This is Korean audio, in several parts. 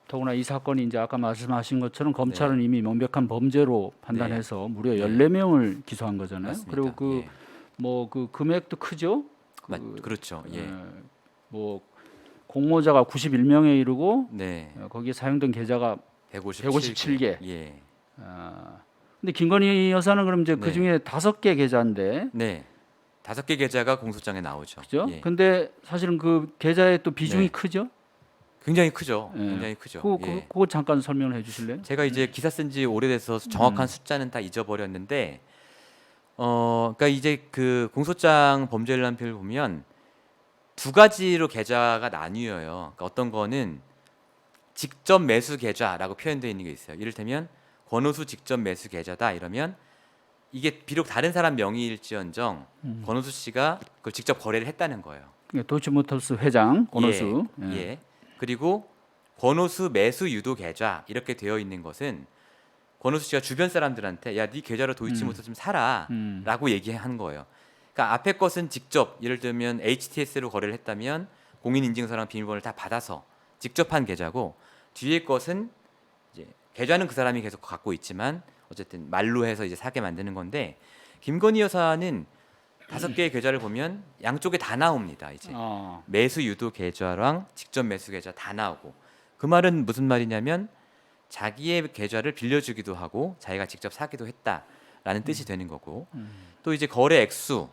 더구나 이 사건이 이제 아까 말씀하신 것처럼 검찰은 네. 이미 명백한 범죄로 판단해서 무려 14명을 기소한 거잖아요. 맞습니다. 그리고 그 예. 뭐 그 금액도 크죠. 그렇죠. 예. 뭐 공모자가 91명에 이르고 네. 거기에 사용된 계좌가 157개. 예. 근데 김건희 여사는 그럼 이제 그 네. 중에 5개 계좌인데, 네. 5개 계좌가 공소장에 나오죠. 그죠? 예. 근데 사실은 그 계좌의 또 비중이 네. 크죠. 굉장히 크죠. 예. 굉장히 크죠. 그거 잠깐 설명해 주실래요? 제가 이제 기사 쓴 지 오래돼서 정확한 숫자는 다 잊어버렸는데, 그러니까 이제 그 공소장 범죄일람표를 보면 두 가지로 계좌가 나뉘어요. 그러니까 어떤 거는 직접 매수 계좌라고 표현되어 있는 게 있어요. 이를테면 권오수 직접 매수 계좌다 이러면 이게 비록 다른 사람 명의일지언정 권오수 씨가 그걸 직접 거래를 했다는 거예요. 도이치모터스 회장 권오수. 예. 예. 그리고 권오수 매수 유도 계좌 이렇게 되어 있는 것은 권오수 씨가 주변 사람들한테 야, 네 계좌로 도이치모터 좀 사라라고 얘기한 거예요. 그러니까 앞에 것은 직접 예를 들면 HTS로 거래를 했다면 공인인증서랑 비밀번호를 다 받아서 직접 한 계좌고 뒤에 것은 이제 계좌는 그 사람이 계속 갖고 있지만 어쨌든 말로 해서 이제 사게 만드는 건데 김건희 여사는 5개의 계좌를 보면 양쪽에 다 나옵니다. 이제 매수 유도 계좌랑 직접 매수 계좌 다 나오고 그 말은 무슨 말이냐면 자기의 계좌를 빌려주기도 하고 자기가 직접 사기도 했다라는 뜻이 되는 거고 또 이제 거래 액수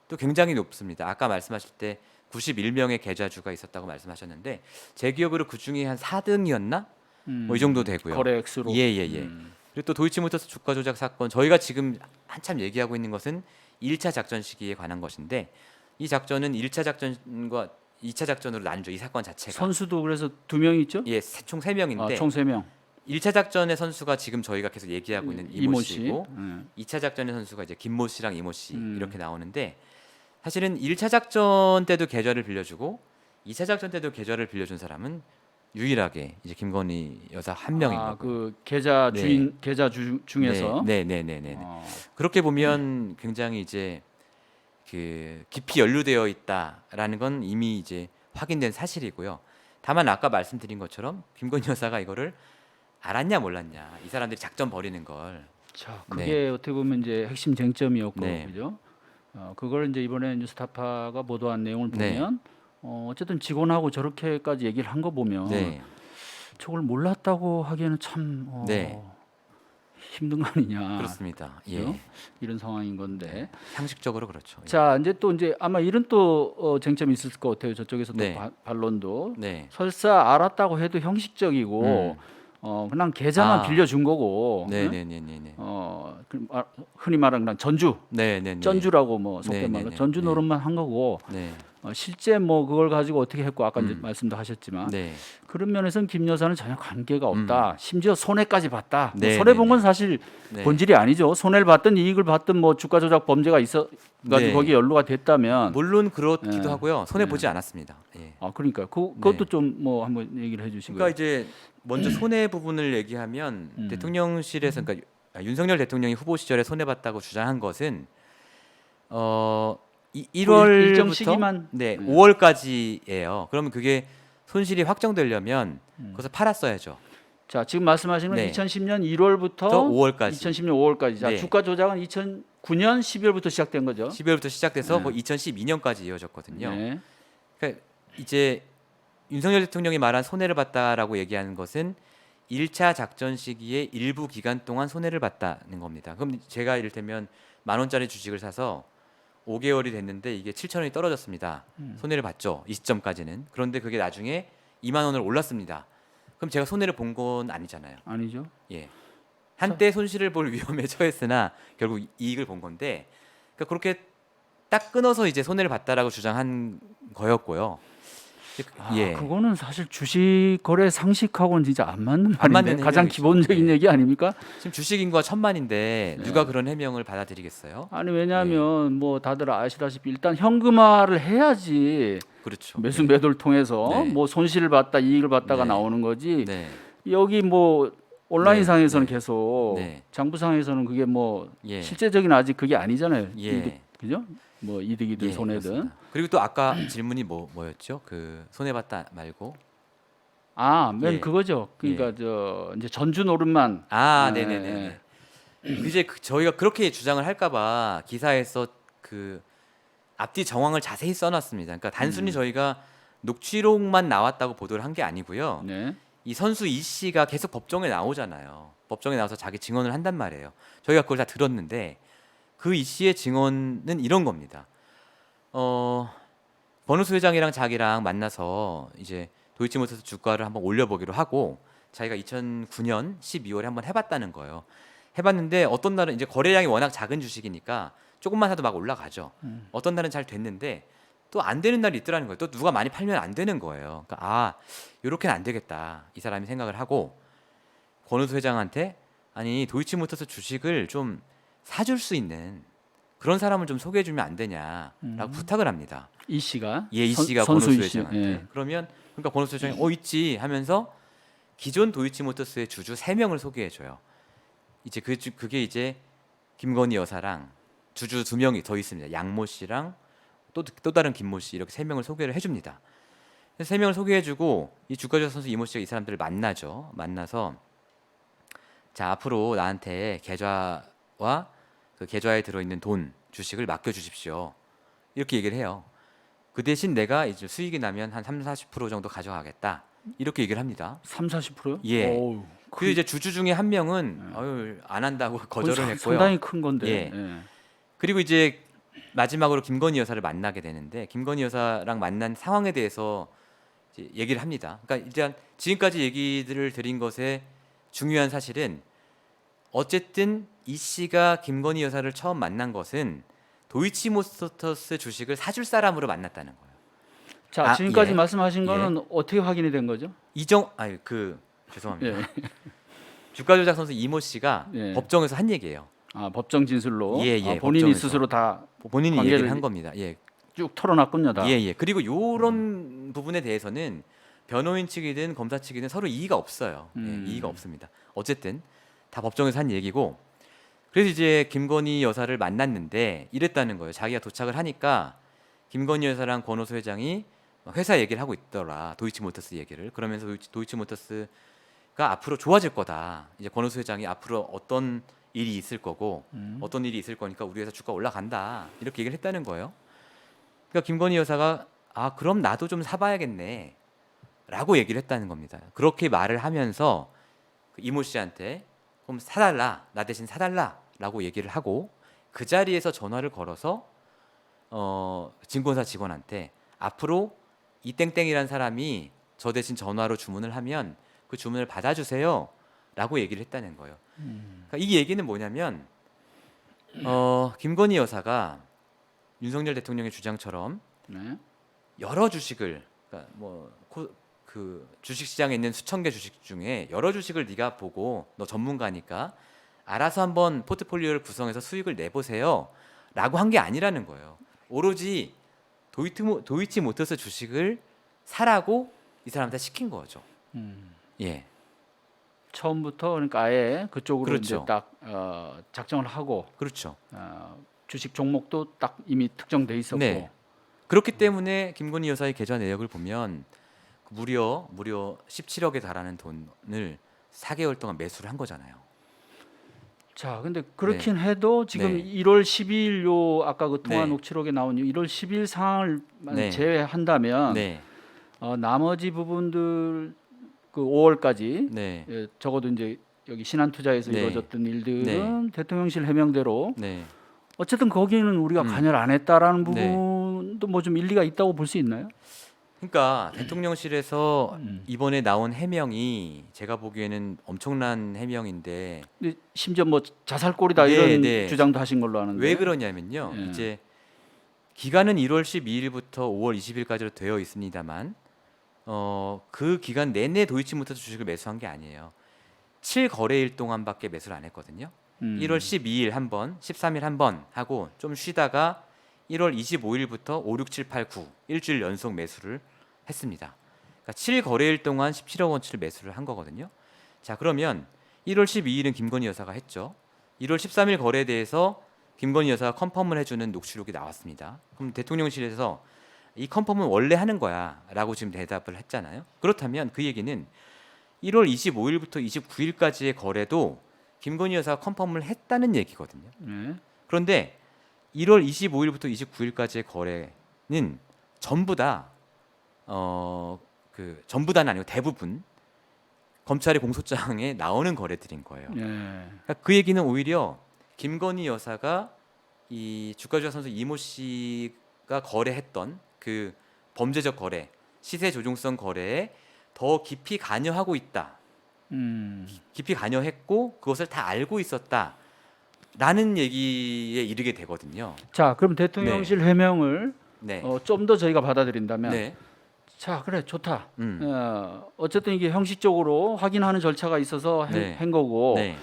또 굉장히 높습니다. 아까 말씀하실 때 91명의 계좌주가 있었다고 말씀하셨는데 제 기억으로 그 중에 한 4등이었나? 뭐 이 정도 되고요. 거래 액수로. 예예예. 그리고 또 도이치모터스 주가 조작 사건 저희가 지금 한참 얘기하고 있는 것은 1차 작전 시기에 관한 것인데 이 작전은 1차 작전과 2차 작전으로 나뉘죠. 이 사건 자체가. 선수도 그래서 2명 있죠? 예, 총 3명인데 총 3명. 1차 작전의 선수가 지금 저희가 계속 얘기하고 있는 이모 씨고 씨. 2차 작전의 선수가 이제 김모 씨랑 이모 씨 이렇게 나오는데 사실은 1차 작전 때도 계좌를 빌려주고 2차 작전 때도 계좌를 빌려준 사람은 유일하게 이제 김건희 여사 한 명인 거고. 그 계좌 주인 네. 계좌주 중에서. 네네네네. 그렇게 보면 굉장히 이제 그 깊이 연루되어 있다라는 건 이미 이제 확인된 사실이고요. 다만 아까 말씀드린 것처럼 김건희 여사가 이거를 알았냐 몰랐냐 이 사람들이 작전 벌이는 걸. 자, 그게 어떻게 보면 이제 핵심 쟁점이었고, 네. 그죠? 그걸 이제 이번에 뉴스타파가 보도한 내용을 네. 보면, 어쨌든 직원하고 저렇게까지 얘기를 한 거 보면, 네. 저걸 몰랐다고 하기에는 참 네. 힘든 거 아니냐. 그렇습니다. 그죠? 예. 이런 상황인 건데. 상식적으로 그렇죠. 예. 자, 이제 아마 이런 또 쟁점이 있을 것 같아요. 저쪽에서도 네. 반론도. 네. 설사 알았다고 해도 형식적이고, 그냥 계좌만 빌려준 거고. 네네네네. 흔히 말하는 그냥 네네네. 전주라고 뭐 속된 말로 네네네. 전주 네. 노릇만 한 거고. 네. 실제 뭐 그걸 가지고 어떻게 했고 아까 이제 말씀도 하셨지만 네. 그런 면에서는 김 여사는 전혀 관계가 없다. 심지어 손해까지 봤다. 뭐 네, 손해 네, 본 건 네. 사실 네. 본질이 아니죠. 손해를 봤든 이익을 봤든 뭐 주가 조작 범죄가 있어 가지고 네. 거기에 연루가 됐다면 물론 그렇기도 예. 하고요. 손해 보지 않았습니다. 예. 그러니까요. 그것도 네. 좀 뭐 한번 얘기를 해주시고요. 그러니까 이제 먼저 손해 부분을 얘기하면 대통령실에서 그러니까 윤석열 대통령이 후보 시절에 손해 봤다고 주장한 것은 1월부터 일정 시기만 네, 5월까지예요. 그러면 그게 손실이 확정되려면 그것을 팔았어야죠. 자, 지금 말씀하시는 건 네. 2010년 1월부터 5월까지. 2010년 5월까지. 자, 네. 주가 조작은 2009년 12월부터 시작된 거죠. 12월부터 시작돼서 네. 거의 2012년까지 이어졌거든요. 네. 그러니까 이제 윤석열 대통령이 말한 손해를 봤다라고 얘기하는 것은 1차 작전 시기에 일부 기간 동안 손해를 봤다는 겁니다. 그럼 제가 이를테면 10,000원짜리 주식을 사서 5개월이 됐는데 이게 7,000원이 떨어졌습니다. 손해를 봤죠. 이 시점까지는. 그런데 그게 나중에 2만 원을 올랐습니다. 그럼 제가 손해를 본 건 아니잖아요. 아니죠. 예. 한때 손실을 볼 위험에 처했으나 결국 이익을 본 건데 그러니까 그렇게 딱 끊어서 이제 손해를 봤다라고 주장한 거였고요. 예. 그거는 사실 주식 거래 상식하고는 진짜 안 맞는 안 말인데 맞는 가장 해명이죠. 기본적인 예. 얘기 아닙니까? 지금 주식 인구가 1,000만인데 누가 그런 해명을 받아들이겠어요? 아니 왜냐하면 뭐 다들 아시다시피 일단 현금화를 해야지 그렇죠. 매수 매도를 통해서 네. 뭐 손실을 봤다 이익을 봤다가 네. 나오는 거지. 네. 여기 뭐 온라인상에서는 네. 계속 네. 장부상에서는 그게 뭐 예. 실제적인 아직 그게 아니잖아요. 예. 그죠? 뭐 이득이든 예, 손해든. 그렇습니다. 그리고 또 아까 질문이 뭐였죠? 그 손해 봤다 말고 맨 예. 그거죠. 그러니까 저 이제 전주 노름만. 네네네. 이제 저희가 그렇게 주장을 할까봐 기사에서 그 앞뒤 정황을 자세히 써놨습니다. 그러니까 단순히 저희가 녹취록만 나왔다고 보도를 한 게 아니고요. 네. 이 선수 이 씨가 계속 법정에 나오잖아요. 법정에 나와서 자기 증언을 한단 말이에요. 저희가 그걸 다 들었는데 그 이 씨의 증언은 이런 겁니다. 버누스 회장이랑 자기랑 만나서 이제 도이치모터스 주가를 한번 올려보기로 하고 자기가 2009년 12월에 한번 해봤다는 거예요. 해봤는데 어떤 날은 이제 거래량이 워낙 작은 주식이니까 조금만 사도 막 올라가죠. 어떤 날은 잘 됐는데 또 안 되는 날이 있더라는 거예요. 또 누가 많이 팔면 안 되는 거예요. 그러니까 요렇게는 안 되겠다. 이 사람이 생각을 하고 권우수 회장한테 아니 도이치모터스 주식을 좀 사줄 수 있는 그런 사람을 좀 소개해주면 안 되냐라고 부탁을 합니다. 이 씨가 이 씨가 선수 권우수 이 씨. 회장한테. 예. 그러면 그러니까 권우수 회장이 있지 하면서 기존 도이치모터스의 주주 3명을 소개해줘요. 이제 그게 이제 김건희 여사랑 주주 2명이 더 있습니다. 양모 씨랑 또 다른 김모 씨 이렇게 3명을 소개를 해줍니다. 3명을 소개해주고 이 주가조작 선수 이모 씨가 이 사람들을 만나죠. 만나서 자 앞으로 나한테 계좌와 그 계좌에 들어있는 돈 주식을 맡겨주십시오. 이렇게 얘기를 해요. 그 대신 내가 이제 수익이 나면 한 30-40% 정도 가져가겠다. 이렇게 얘기를 합니다. 30-40%요? 예. 어우, 그 이제 주주 중에 한 명은 안 한다고 거절을 했고요. 상당히 큰 건데. 예. 예. 그리고 이제 마지막으로 김건희 여사를 만나게 되는데 김건희 여사랑 만난 상황에 대해서 이제 얘기를 합니다. 그러니까 일단 지금까지 얘기들을 드린 것의 중요한 사실은 어쨌든 이 씨가 김건희 여사를 처음 만난 것은 도이치모터스 주식을 사줄 사람으로 만났다는 거예요. 자, 지금까지 예. 말씀하신 거는 어떻게 확인이 된 거죠? 죄송합니다. 예. 주가 조작 선수 이모 씨가 예. 법정에서 한 얘기예요. 법정 진술로 예, 본인이 법정에서. 스스로 다 본인이 관계를 얘기를 한 겁니다. 예, 쭉 털어놨군요, 다. 예. 그리고 요런 부분에 대해서는 변호인 측이든 검사 측이든 서로 이의가 없어요. 이의가 없습니다. 어쨌든 다 법정에서 한 얘기고 그래서 이제 김건희 여사를 만났는데 이랬다는 거예요. 자기가 도착을 하니까 김건희 여사랑 권오수 회장이 회사 얘기를 하고 있더라. 도이치모터스 얘기를. 그러면서 도이치모터스가 앞으로 좋아질 거다. 이제 권오수 회장이 앞으로 어떤 일이 있을 거고 어떤 일이 있을 거니까 우리 회사 주가 올라간다. 이렇게 얘기를 했다는 거예요. 그러니까 김건희 여사가 그럼 나도 좀 사봐야겠네. 라고 얘기를 했다는 겁니다. 그렇게 말을 하면서 그 이모 씨한테 그럼 사달라. 나 대신 사달라. 라고 얘기를 하고 그 자리에서 전화를 걸어서 증권사 직원한테 앞으로 이 땡땡이란 사람이 저 대신 전화로 주문을 하면 그 주문을 받아주세요. 라고 얘기를 했다는 거예요. 그러니까 이 얘기는 뭐냐면 김건희 여사가 윤석열 대통령의 주장처럼 네. 여러 주식을 그러니까 그 주식시장에 있는 수천 개 주식 중에 여러 주식을 네가 보고 너 전문가니까 알아서 한번 포트폴리오를 구성해서 수익을 내보세요. 라고 한 게 아니라는 거예요. 오로지 도이치모터스 주식을 사라고 이 사람한테 시킨 거죠. 예. 처음부터 그러니까 아예 그쪽으로 그렇죠. 이제 딱 작정을 하고 그렇죠. 주식 종목도 딱 이미 특정돼 있었고. 네. 그렇기 때문에 김건희 여사의 계좌 내역을 보면 무려 17억에 달하는 돈을 4개월 동안 매수를 한 거잖아요. 자, 근데 그렇긴 해도 지금 네. 1월 12일 요 아까 그 통화 네. 녹취록에 나온 1월 10일 상황을 네. 제외한다면 네. 나머지 부분들 그 5월까지 네. 적어도 이제 여기 신한투자에서 네. 이루어졌던 일들은 대통령실 해명대로 네. 어쨌든 거기는 우리가 관여를 안 했다라는 네. 부분도 뭐 좀 일리가 있다고 볼 수 있나요? 그러니까 대통령실에서 이번에 나온 해명이 제가 보기에는 엄청난 해명인데 근데 심지어 뭐 자살골이다 네, 이런 네. 주장도 하신 걸로 아는데. 왜 그러냐면요. 예. 이제 기간은 1월 12일부터 5월 20일까지로 되어 있습니다만 그 기간 내내 도이치모터스 주식을 매수한 게 아니에요. 7거래일 동안밖에 매수를 안 했거든요. 1월 12일 한 번, 13일 한 번 하고 좀 쉬다가 1월 25일부터 5, 6, 7, 8, 9 일주일 연속 매수를 했습니다. 그러니까 7거래일 동안 17억 원치를 매수를 한 거거든요. 자, 그러면 1월 12일은 김건희 여사가 했죠. 1월 13일 거래에 대해서 김건희 여사가 컨펌을 해주는 녹취록이 나왔습니다. 그럼 대통령실에서 이 컨펌은 원래 하는 거야라고 지금 대답을 했잖아요. 그렇다면 그 얘기는 1월 25일부터 29일까지의 거래도 김건희 여사가 컨펌을 했다는 얘기거든요. 네. 그런데 1월 25일부터 29일까지의 거래는 전부 다 전부 다는 아니고 대부분 검찰의 공소장에 나오는 거래들인 거예요. 네. 그러니까 그 얘기는 오히려 김건희 여사가 이 주가조작 선수 이모 씨가 거래했던 그 범죄적 거래, 시세 조종성 거래에 더 깊이 관여하고 있다. 깊이 관여했고 그것을 다 알고 있었다라는 얘기에 이르게 되거든요. 자, 그럼 대통령실 해명을 네. 좀 더 저희가 받아들인다면, 네. 자, 그래 좋다. 음. 어쨌든 이게 형식적으로 확인하는 절차가 있어서 네. 한 거고, 네.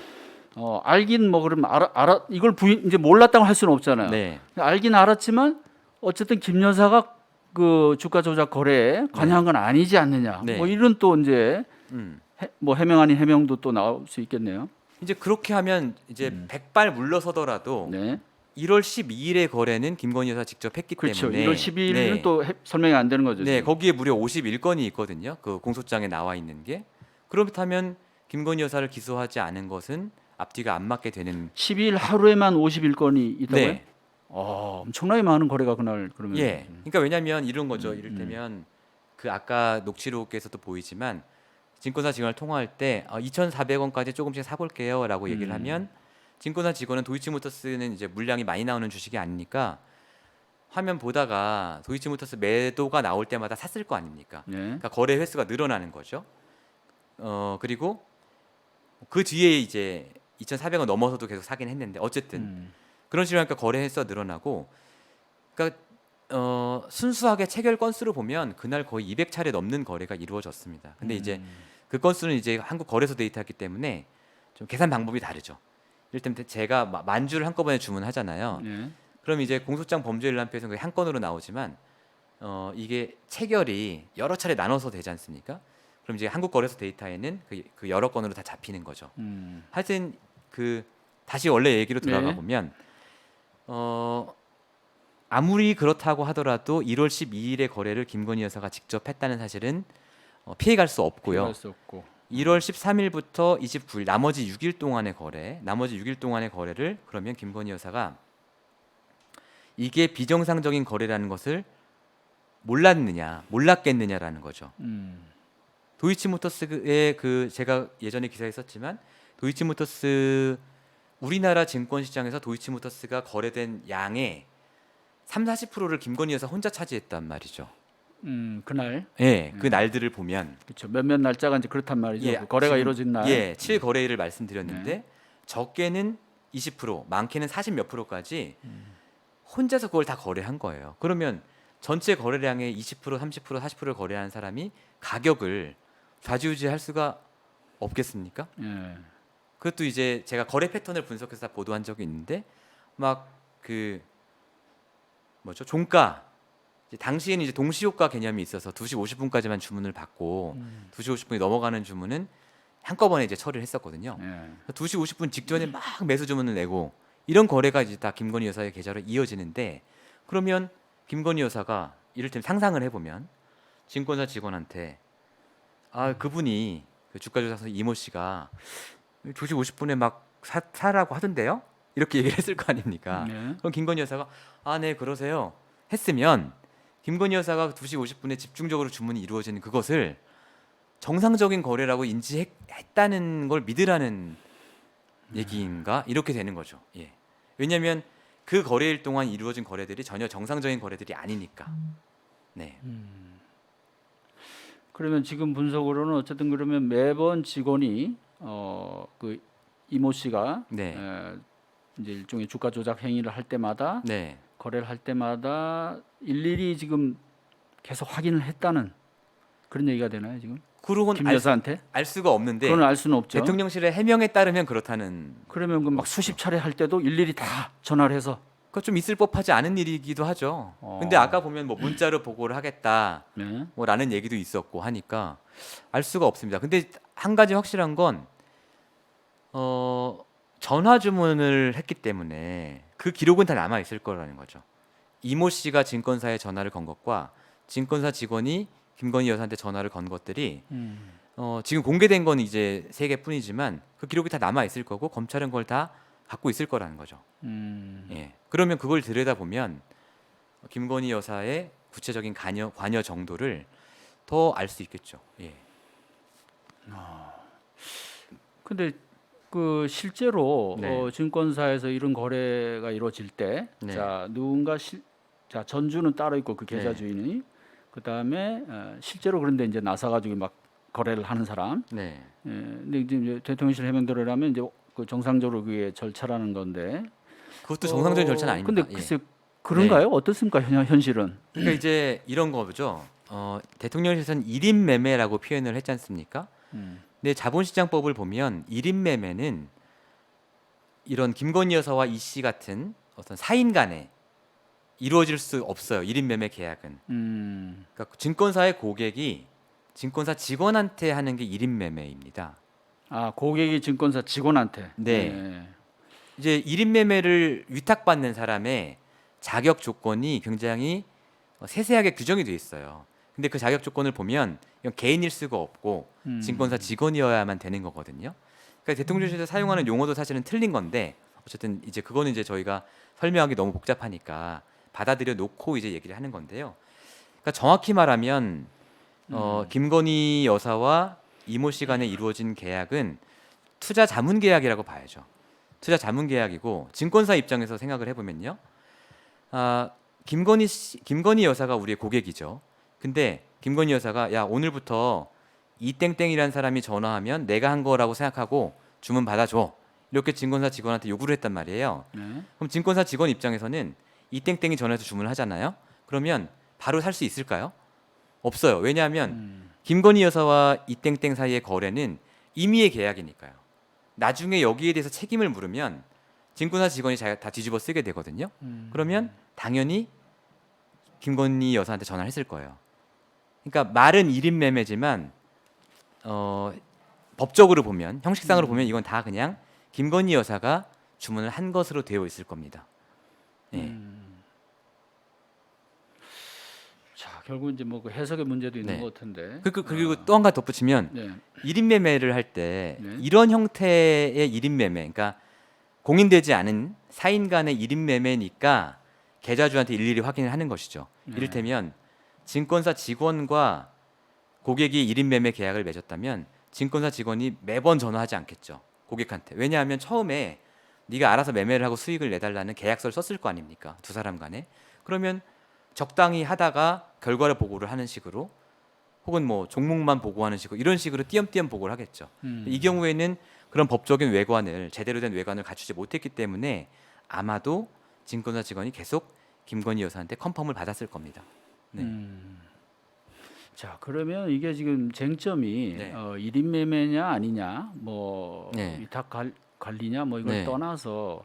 알긴 뭐 그럼 알아 이걸 이제 몰랐다고 할 수는 없잖아요. 네. 알긴 알았지만 어쨌든 김 여사가 그 주가 조작 거래에 관여한 건 아니지 않느냐. 네. 뭐 이런 또 이제 음. 뭐 해명 아닌 해명도 또 나올 수 있겠네요. 이제 그렇게 하면 이제 백발 물러서더라도 네. 1월 12일의 거래는 김건희 여사 직접 했기 그렇죠. 때문에 1월 12일은 네. 또 설명이 안 되는 거죠. 네, 지금. 거기에 무려 51건이 있거든요. 그 공소장에 나와 있는 게. 그렇다면 김건희 여사를 기소하지 않은 것은 앞뒤가 안 맞게 되는 12일 하루에만 51건이 있다고요? 네. 엄청나게 많은 거래가 그날 그러면. 예. 그러니까 왜냐면 이런 거죠. 음, 이를테면 그 아까 녹취록에서도 보이지만 증권사 직원을 통화할 때 2,400원까지 조금씩 사볼게요라고 얘기를 하면 증권사 직원은 도이치모터스는 이제 물량이 많이 나오는 주식이 아니니까 화면 보다가 도이치모터스 매도가 나올 때마다 샀을 거 아닙니까? 네. 그러니까 거래 횟수가 늘어나는 거죠. 그리고 그 뒤에 이제 2,400원 넘어서도 계속 사긴 했는데 어쨌든 그런 식으로 하니까 거래 횟수가 늘어나고 그러니까 순수하게 체결 건수로 보면 그날 거의 200차례 넘는 거래가 이루어졌습니다. 근데 이제 그 건수는 이제 한국 거래소 데이터였기 때문에 좀 계산 방법이 다르죠. 이를테면 제가 만 주를 한꺼번에 주문하잖아요. 네. 그럼 그럼 이제 공소장 범죄일람표에서는 한 건으로 나오지만 이게 체결이 여러 차례 나눠서 되지 않습니까? 그럼 이제 한국 거래소 데이터에는 그 여러 건으로 다 잡히는 거죠. 하여튼 그 다시 원래 얘기로 돌아가 네. 보면 아무리 그렇다고 하더라도 1월 12일의 거래를 김건희 여사가 직접 했다는 사실은 피해갈 수 없고요. 피할 수 없고. 1월 13일부터 29일 나머지 6일 동안의 거래를 그러면 김건희 여사가 이게 비정상적인 거래라는 것을 몰랐겠느냐라는 거죠. 도이치모터스의 그 제가 예전에 기사에 썼지만 도이치모터스 우리나라 증권 시장에서 도이치모터스가 거래된 양의 30~40%를 김건희 여사 혼자 차지했단 말이죠. 그날. 예, 그 날들을 보면 그렇죠. 몇몇 날짜가 이제 그렇단 말이죠. 예, 그 거래가 지금, 이루어진 날. 예, 7거래일을 말씀드렸는데 적게는 20%, 많게는 40몇 프로까지 혼자서 그걸 다 거래한 거예요. 그러면 전체 거래량의 20%, 30%, 40%를 거래하는 사람이 가격을 좌지우지할 수가 없겠습니까? 예. 그것도 이제 제가 거래 패턴을 분석해서 보도한 적이 있는데 막 그 뭐죠? 종가 당시에는 이제 동시효과 개념이 있어서 2시 50분까지만 주문을 받고 2시 50분이 넘어가는 주문은 한꺼번에 이제 처리를 했었거든요. 예. 2시 50분 직전에 막 매수 주문을 내고 이런 거래가 이제 다 김건희 여사의 계좌로 이어지는데 그러면 김건희 여사가 이를테면 상상을 해보면 증권사 직원한테 그분이 그 주가조작사 이모 씨가 2시 50분에 막 사라고 하던데요? 이렇게 얘기를 했을 거 아닙니까? 네. 그럼 김건희 여사가 네 그러세요 했으면 김건희 여사가 2시 50분에 집중적으로 주문이 이루어지는 그것을 정상적인 거래라고 인지했다는 걸 믿으라는 얘기인가? 이렇게 되는 거죠. 예. 왜냐하면 그 거래일 동안 이루어진 거래들이 전혀 정상적인 거래들이 아니니까. 네. 그러면 지금 분석으로는 어쨌든 그러면 매번 직원이 그 이모 씨가 네. 이제 일종의 주가 조작 행위를 할 때마다 네. 거래를 할 때마다 일일이 지금 계속 확인을 했다는 그런 얘기가 되나요 지금? 그러곤 김 여사한테? 알 수가 없는데 그건 알 수는 없죠. 대통령실의 해명에 따르면 그렇다는 그러면 그 막 수십 차례 할 때도 일일이 다 전화를 해서 그 좀 있을 법하지 않은 일이기도 하죠. 근데 아까 보면 뭐 문자로 보고를 하겠다 네. 뭐라는 얘기도 있었고 하니까 알 수가 없습니다. 근데 한 가지 확실한 건 전화 주문을 했기 때문에 그 기록은 다 남아 있을 거라는 거죠. 이모 씨가 증권사에 전화를 건 것과 증권사 직원이 김건희 여사한테 전화를 건 것들이 지금 공개된 건 이제 3개뿐이지만 그 기록이 다 남아 있을 거고 검찰은 그걸 다 갖고 있을 거라는 거죠. 예. 그러면 그걸 들여다 보면 김건희 여사의 구체적인 관여 정도를 더 알 수 있겠죠. 예. 근데 그 실제로 네. 증권사에서 이런 거래가 이루어질 때, 네. 자 누군가 자 전주는 따로 있고 그 계좌 네. 주인이, 그 다음에 실제로 그런데 이제 나서 가지고 막 거래를 하는 사람. 네. 근데 이제 대통령실 해명대로라면 이제 그 정상적으로 그게 절차라는 건데. 그것도 정상적인 절차는 아닙니다. 근데 글쎄 그런가요? 어떻습니까 현실은? 그러니까 이제 이런 거죠. 대통령실에서는 1인 매매라고 표현을 했지 않습니까? 근데 자본시장법을 보면 1인 매매는 이런 김건희 여사와 이 씨 같은 어떤 사인 간에 이루어질 수 없어요. 1인 매매 계약은. 그러니까 증권사의 고객이 증권사 직원한테 하는 게 1인 매매입니다. 아 고객이 증권사 직원한테. 네. 이제 1인 매매를 위탁받는 사람의 자격 조건이 굉장히 세세하게 규정이 돼 있어요. 근데 그 자격 조건을 보면 이건 개인일 수가 없고 증권사 직원이어야만 되는 거거든요. 그러니까 대통령실에서 사용하는 용어도 사실은 틀린 건데 어쨌든 이제 그거는 이제 저희가 설명하기 너무 복잡하니까 받아들여 놓고 이제 얘기를 하는 건데요. 그러니까 정확히 말하면 김건희 여사와 이모 씨 간에 이루어진 계약은 투자 자문 계약이라고 봐야죠. 투자 자문 계약이고 증권사 입장에서 생각을 해보면요. 김건희 여사가 우리의 고객이죠. 근데 김건희 여사가 야 오늘부터 이땡땡이라는 사람이 전화하면 내가 한 거라고 생각하고 주문 받아줘. 이렇게 증권사 직원한테 요구를 했단 말이에요. 그럼 증권사 직원 입장에서는 이땡땡이 전화해서 주문을 하잖아요. 그러면 바로 살 수 있을까요? 없어요. 왜냐하면 김건희 여사와 이땡땡 사이의 거래는 임의의 계약이니까요. 나중에 여기에 대해서 책임을 물으면 증권사 직원이 다 뒤집어 쓰게 되거든요. 그러면 당연히 김건희 여사한테 전화를 했을 거예요. 그러니까 말은 1인 매매지만 법적으로 보면 형식상으로 보면 이건 다 그냥 김건희 여사가 주문을 한 것으로 되어 있을 겁니다. 예. 자 결국 이제 뭐 그 해석의 문제도 있는 네. 것 같은데. 그리고 또 한 가지 덧붙이면 네. 1인 매매를 할 때 네. 이런 형태의 1인 매매, 그러니까 공인되지 않은 사인 간의 1인 매매니까 계좌주한테 일일이 확인을 하는 것이죠. 네. 이를테면 증권사 직원과 고객이 1인 매매 계약을 맺었다면 증권사 직원이 매번 전화하지 않겠죠. 고객한테. 왜냐하면 처음에 네가 알아서 매매를 하고 수익을 내달라는 계약서를 썼을 거 아닙니까? 두 사람 간에. 그러면 적당히 하다가 결과를 보고를 하는 식으로 혹은 뭐 종목만 보고하는 식으로 이런 식으로 띄엄띄엄 보고를 하겠죠. 이 경우에는 그런 법적인 외관을 제대로 된 외관을 갖추지 못했기 때문에 아마도 증권사 직원이 계속 김건희 여사한테 컨펌을 받았을 겁니다. 네. 자 그러면 이게 지금 쟁점이 네. 1인 매매냐 아니냐, 뭐 네. 위탁 관리냐 뭐 이걸 네. 떠나서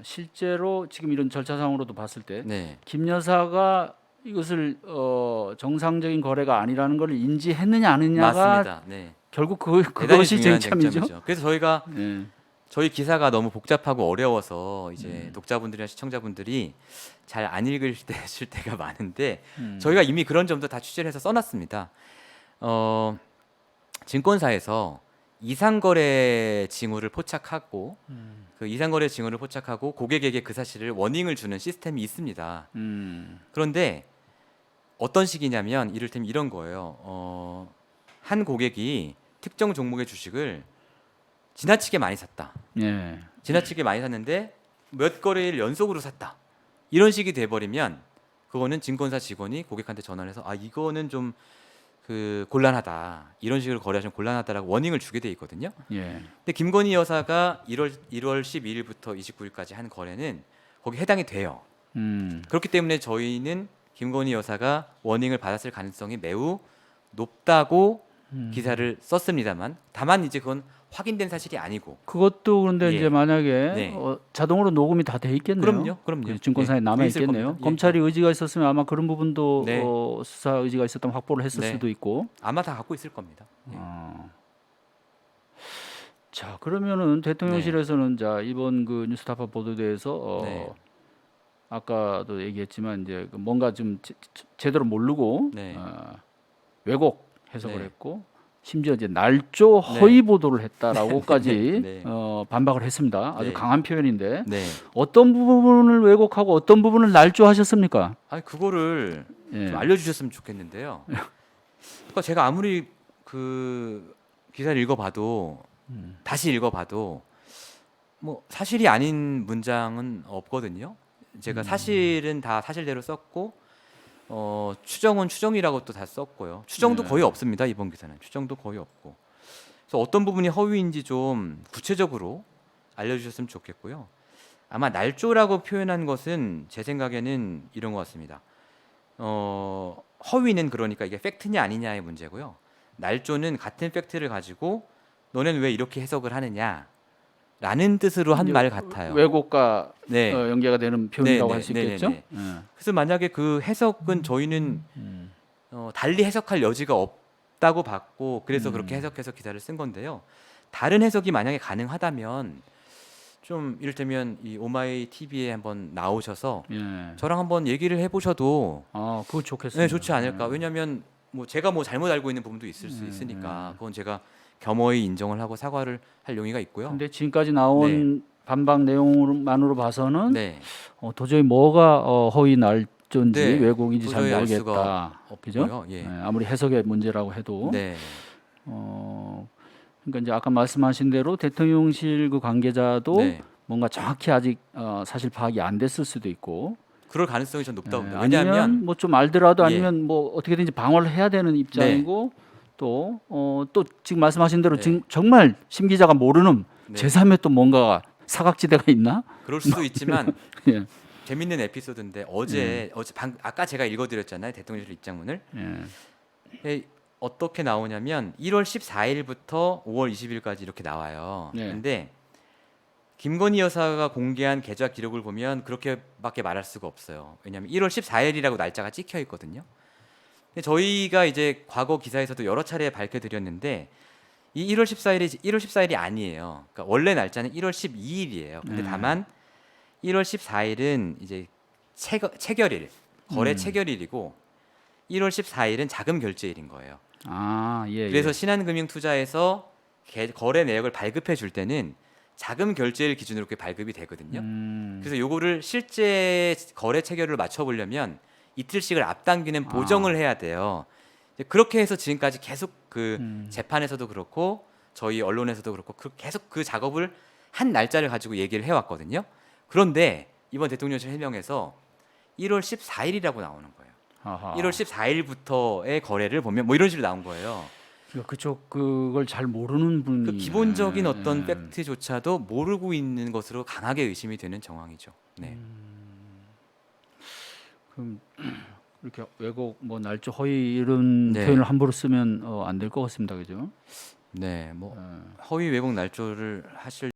실제로 지금 이런 절차상으로도 봤을 때 네. 김 여사가 이것을 정상적인 거래가 아니라는 걸 인지했느냐 아니냐가 맞습니다. 네. 결국 대단히 그것이 중요한 쟁점이죠. 쟁점이죠. 그래서 저희가 네. 저희 기사가 너무 복잡하고 어려워서 이제 독자분들이나 시청자분들이 잘 안 읽으실 때가 많은데 저희가 이미 그런 점도 다 취재를 해서 써놨습니다. 증권사에서 이상거래 징후를 포착하고 그 이상거래 징후를 포착하고 고객에게 그 사실을 워닝을 주는 시스템이 있습니다. 그런데 어떤 식이냐면 이를테면 이런 거예요. 한 고객이 특정 종목의 주식을 지나치게 많이 샀다. 예. 지나치게 많이 샀는데 몇 거래일 연속으로 샀다. 이런 식이 돼버리면 그거는 증권사 직원이 고객한테 전화를 해서 아 이거는 좀 그 곤란하다. 이런 식으로 거래하시면 곤란하다라고 워닝을 주게 돼 있거든요. 예. 근데 김건희 여사가 1월 12일부터 29일까지 한 거래는 거기 해당이 돼요. 그렇기 때문에 저희는 김건희 여사가 워닝을 받았을 가능성이 매우 높다고 기사를 썼습니다만 다만 이제 그건 확인된 사실이 아니고 그것도 그런데 예. 이제 만약에 네. 자동으로 녹음이 다 돼 있겠네요. 그럼요. 그 증권사에 예, 남아 돼 있을 있겠네요. 겁니다. 예. 검찰이 의지가 있었으면 아마 그런 부분도 네. 수사 의지가 있었다면 확보를 했을 네. 수도 있고. 아마 다 갖고 있을 겁니다. 예. 자 그러면은 대통령실에서는 자 이번 그 뉴스타파 보도대에서 네. 아까도 얘기했지만 이제 그 뭔가 좀 제대로 모르고 네. 왜곡 해석을 네. 했고 심지어 이제 날조 허위 보도를 했다라고까지 네. 반박을 했습니다. 아주 네. 강한 표현인데 네. 어떤 부분을 왜곡하고 어떤 부분을 날조하셨습니까? 아니 그거를 예. 좀 알려주셨으면 좋겠는데요. 그러니까 제가 아무리 그 기사를 읽어봐도 다시 읽어봐도 뭐 사실이 아닌 문장은 없거든요. 제가 사실은 다 사실대로 썼고 추정은 추정이라고 또 다 썼고요. 추정도 네. 거의 없습니다. 이번 기사는 추정도 거의 없고. 그래서 어떤 부분이 허위인지 좀 구체적으로 알려주셨으면 좋겠고요. 아마 날조라고 표현한 것은 제 생각에는 이런 것 같습니다. 허위는 그러니까 이게 팩트냐 아니냐의 문제고요. 날조는 같은 팩트를 가지고 너네는 왜 이렇게 해석을 하느냐라는 뜻으로 한 이제 말 같아요. 왜곡과 네. 연계가 되는 표현이라고 네, 할 수 네, 있겠죠. 네, 그래서 만약에 그 해석은 저희는 달리 해석할 여지가 없다고 봤고 그래서 그렇게 해석해서 기사를 쓴 건데요. 다른 해석이 만약에 가능하다면 좀 이를테면 이 오마이 TV에 한번 나오셔서 예. 저랑 한번 얘기를 해보셔도 그거 좋겠습니다. 네, 좋지 않을까. 왜냐하면 뭐 제가 뭐 잘못 알고 있는 부분도 있을 수 있으니까 그건 제가 겸허히 인정을 하고 사과를 할 용의가 있고요. 근데 지금까지 나온 반박 내용만으로 봐서는 네, 도저히 뭐가 허위 날조인지 네, 왜곡인지 잘 도저히 알 모르겠다. 수가 그죠? 없고요. 예. 아무리 해석의 문제라고 해도 네, 그러니까 이제 아까 말씀하신 대로 대통령실 그 관계자도 네. 뭔가 정확히 아직 사실 파악이 안 됐을 수도 있고 그럴 가능성이 좀 높다고 봅니다. 아니면 왜냐하면 뭐 좀 알더라도 예. 아니면 뭐 어떻게든지 방어를 해야 되는 입장이고 또 지금 말씀하신 대로 네. 지금 정말 심 기자가 모르는 네. 제3의 또 뭔가 사각지대가 있나? 그럴 수도 있지만 예. 재밌는 에피소드인데 어제 아까 제가 읽어드렸잖아요 대통령실 입장문을. 예. 어떻게 나오냐면 1월 14일부터 5월 20일까지 이렇게 나와요. 네. 근데 김건희 여사가 공개한 계좌 기록을 보면 그렇게밖에 말할 수가 없어요. 왜냐하면 1월 14일이라고 날짜가 찍혀 있거든요. 근데 저희가 이제 과거 기사에서도 여러 차례 밝혀드렸는데 이 1월 14일이 아니에요. 그러니까 원래 날짜는 1월 12일이에요. 근데 다만 1월 14일은 이제 체결일, 거래 체결일이고 1월 14일은 자금 결제일인 거예요. 예. 그래서 신한금융투자에서 거래 내역을 발급해 줄 때는 자금 결제일 기준으로 그게 발급이 되거든요. 그래서 요거를 실제 거래 체결을 맞춰 보려면 이틀씩을 앞당기는 보정을 해야 돼요. 이제 그렇게 해서 지금까지 계속 그 재판에서도 그렇고 저희 언론에서도 그렇고 계속 그 작업을 한 날짜를 가지고 얘기를 해왔거든요. 그런데 이번 대통령실 해명에서 1월 14일이라고 나오는 거예요. 아하. 1월 14일부터의 거래를 보면 뭐 이런 식으로 나온 거예요. 그러니까 그쪽 그걸 잘 모르는 분이 그 기본적인 어떤 팩트조차도 모르고 있는 것으로 강하게 의심이 되는 정황이죠. 네. 그럼 이렇게 왜곡 뭐 날조 허위 이런 네. 표현을 함부로 쓰면 안 될 것 같습니다. 그죠? 네. 뭐 허위 왜곡 날조를 하실